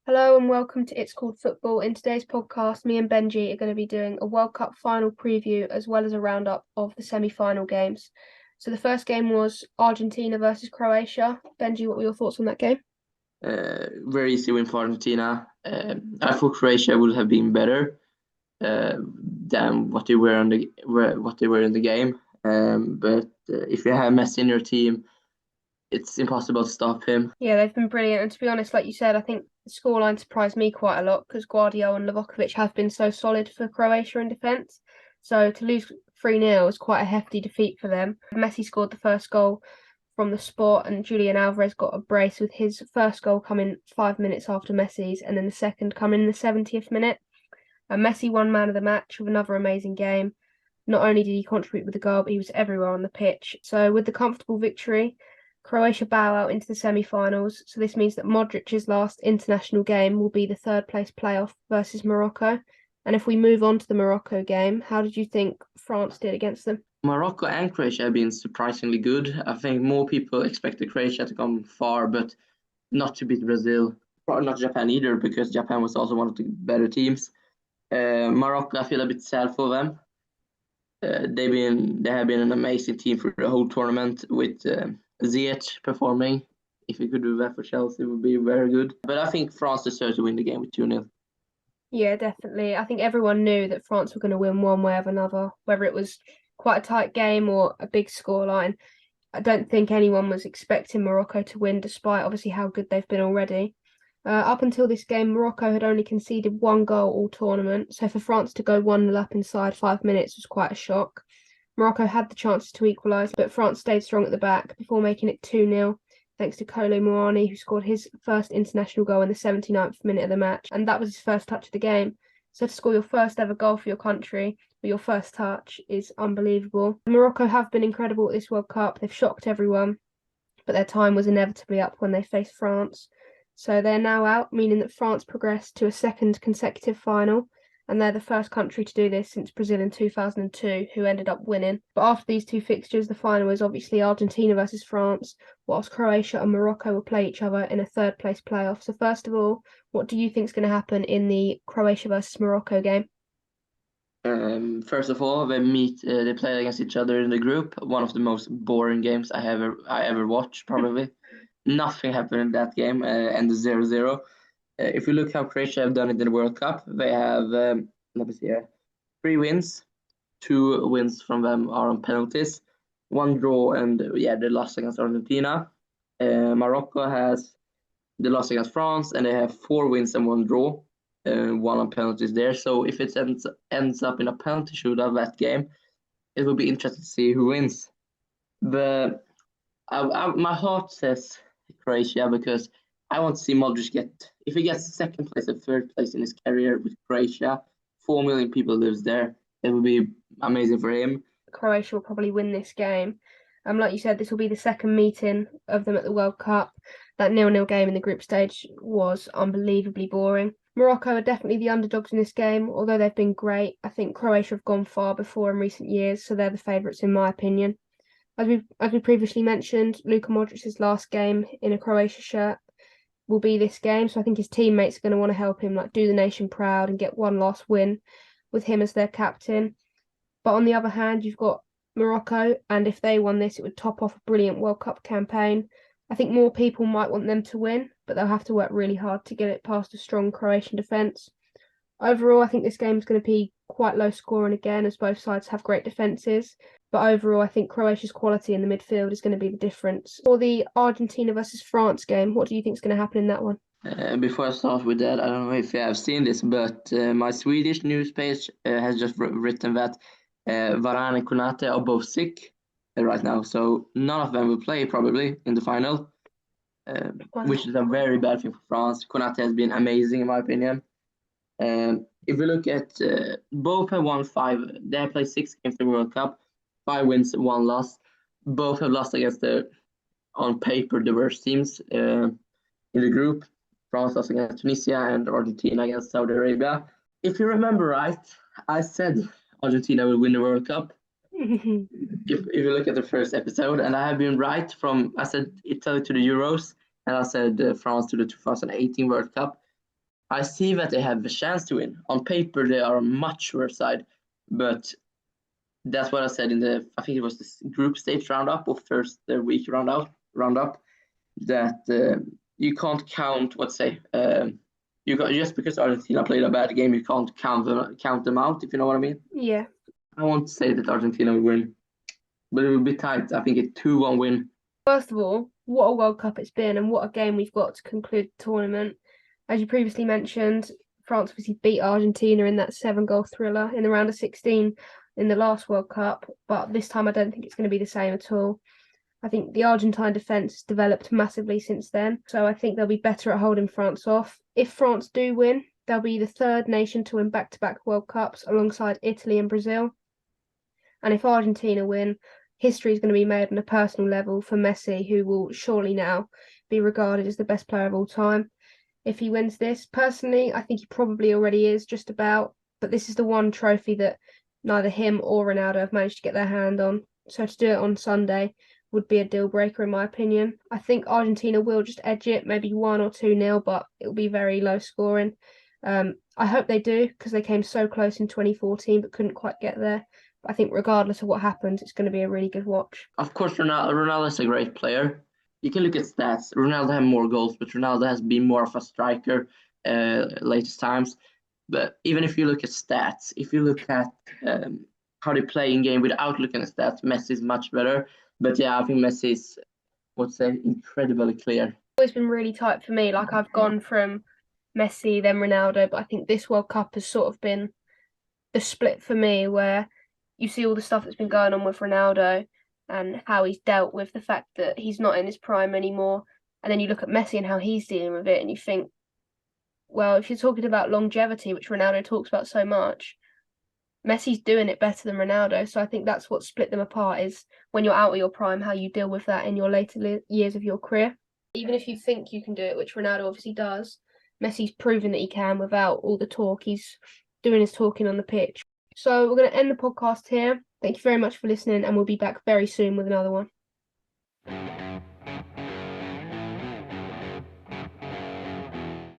Hello and welcome to It's Called Football. In today's podcast, me and Benji are going to be doing a World Cup final preview as well as a roundup of the semi-final games. So the first game was Argentina versus Croatia. Benji, what were your thoughts on that game? Very easy win for Argentina. I thought Croatia would have been better uh, than what they were in the game. But if you have Messi in your team, it's impossible to stop him. Yeah, they've been brilliant. And to be honest, like you said, I think the scoreline surprised me quite a lot because Guardiola and Livakovic have been so solid for Croatia in defence. So to lose 3-0 was quite a hefty defeat for them. Messi scored the first goal from the spot, and Julian Alvarez got a brace with his first goal coming 5 minutes after Messi's, and then the second coming in the 70th minute. And Messi won man of the match with another amazing game. Not only did he contribute with the goal, but he was everywhere on the pitch. So with the comfortable victory, Croatia bow out into the semi-finals. So this means that Modric's last international game will be the third place playoff versus Morocco. And if we move on to the Morocco game, how did you think France did against them? Morocco and Croatia have been surprisingly good. I think more people expected Croatia to come far, but not to beat Brazil. Or not Japan either, because Japan was also one of the better teams. Morocco, I feel a bit sad for them. They have been an amazing team for the whole tournament with Ziyech performing. If he could do that for Chelsea, it would be very good. But I think France deserves to win the game with 2-0. Yeah, definitely. I think everyone knew that France were going to win one way or another, whether it was quite a tight game or a big scoreline. I don't think anyone was expecting Morocco to win, despite obviously how good they've been already. Up until this game, Morocco had only conceded one goal all tournament, so for France to go 1-0 up inside 5 minutes was quite a shock. Morocco had the chances to equalise, but France stayed strong at the back before making it 2-0, thanks to Kolo Muani, who scored his first international goal in the 79th minute of the match, and that was his first touch of the game. So to score your first ever goal for your country with your first touch is unbelievable. Morocco have been incredible at this World Cup. They've shocked everyone, but their time was inevitably up when they faced France. So they're now out, meaning that France progressed to a second consecutive final, and they're the first country to do this since Brazil in 2002, who ended up winning. But after these two fixtures, the final is obviously Argentina versus France, whilst Croatia and Morocco will play each other in a third place playoff. So first of all, what do you think is going to happen in the Croatia versus Morocco game? First of all, they play against each other in the group. One of the most boring games I ever watched, probably. Nothing happened in that game, and 0-0. If you look how Croatia have done it in the World Cup, they have let me see here, 3 wins. 2 wins from them are on penalties, one draw, and they lost against Argentina. Morocco has the loss against France, and they have 4 wins and one draw, one on penalties there. So if it ends up in a penalty shootout that game, it will be interesting to see who wins. But my heart says Croatia because I want to see Modric get, if he gets second place or third place in his career with Croatia, 4 million people lives there. It would be amazing for him. Croatia will probably win this game. Like you said, this will be the second meeting of them at the World Cup. That 0-0 game in the group stage was unbelievably boring. Morocco are definitely the underdogs in this game, although they've been great. I think Croatia have gone far before in recent years, so they're the favourites in my opinion. As we previously mentioned, Luka Modric's last game in a Croatia shirt will be this game, so I think his teammates are going to want to help him like do the nation proud and get one last win with him as their captain. But on the other hand, you've got Morocco, and if they won this, it would top off a brilliant World Cup campaign. I think more people might want them to win, but they'll have to work really hard to get it past a strong Croatian defence. Overall, I think this game is going to be quite low scoring again, as both sides have great defences. But overall, I think Croatia's quality in the midfield is going to be the difference. For the Argentina versus France game, what do you think is going to happen in that one? Before I start with that, I don't know if you have seen this, but my Swedish news page has just written that Varane and Konate are both sick right now, so none of them will play probably in the final, Wow. which is a very bad thing for France. Konate has been amazing in my opinion. If we look at both have won 5, they have played 6 games in the World Cup, 5 wins, 1 loss. Both have lost against the on paper the worst teams in the group. France lost against Tunisia and Argentina against Saudi Arabia. If you remember right, I said Argentina will win the World Cup. If you look at the first episode, and I have been right from, I said Italy to the Euros, and I said France to the 2018 World Cup. I see that they have a chance to win. On paper, they are a much worse side, but that's what I said I think it was the group stage roundup or first week roundup that you can't count you got just because Argentina played a bad game, you can't count them out, if you know what I mean. Yeah. I won't say that Argentina will win, but it will be tight. I think a 2-1 win. First of all, what a World Cup it's been and what a game we've got to conclude the tournament. As you previously mentioned, France obviously beat Argentina in that 7-goal thriller in the round of 16 in the last World Cup, but this time I don't think it's going to be the same at all. I think the Argentine defence has developed massively since then, so I think they'll be better at holding France off. If France do win, they'll be the third nation to win back-to-back World Cups alongside Italy and Brazil. And if Argentina win, history is going to be made on a personal level for Messi, who will surely now be regarded as the best player of all time. If he wins this, personally, I think he probably already is just about, but this is the one trophy that neither him or Ronaldo have managed to get their hand on. So to do it on Sunday would be a deal breaker in my opinion. I think Argentina will just edge it, maybe 1 or 2-0, but it will be very low scoring. I hope they do because they came so close in 2014 but couldn't quite get there. But I think regardless of what happens, it's going to be a really good watch. Of course, Ronaldo's a great player. You can look at stats. Ronaldo has more goals, but Ronaldo has been more of a striker latest times. But even if you look at stats, if you look at how they play in game without looking at stats, Messi is much better. But yeah, I think Messi is, incredibly clear. It's always been really tight for me. Like I've gone from Messi, then Ronaldo, but I think this World Cup has sort of been the split for me where you see all the stuff that's been going on with Ronaldo and how he's dealt with the fact that he's not in his prime anymore. And then you look at Messi and how he's dealing with it and you think, well, if you're talking about longevity, which Ronaldo talks about so much, Messi's doing it better than Ronaldo. So I think that's what split them apart is when you're out of your prime, how you deal with that in your later years of your career. Even if you think you can do it, which Ronaldo obviously does, Messi's proven that he can without all the talk. He's doing his talking on the pitch. So we're going to end the podcast here. Thank you very much for listening, and we'll be back very soon with another one.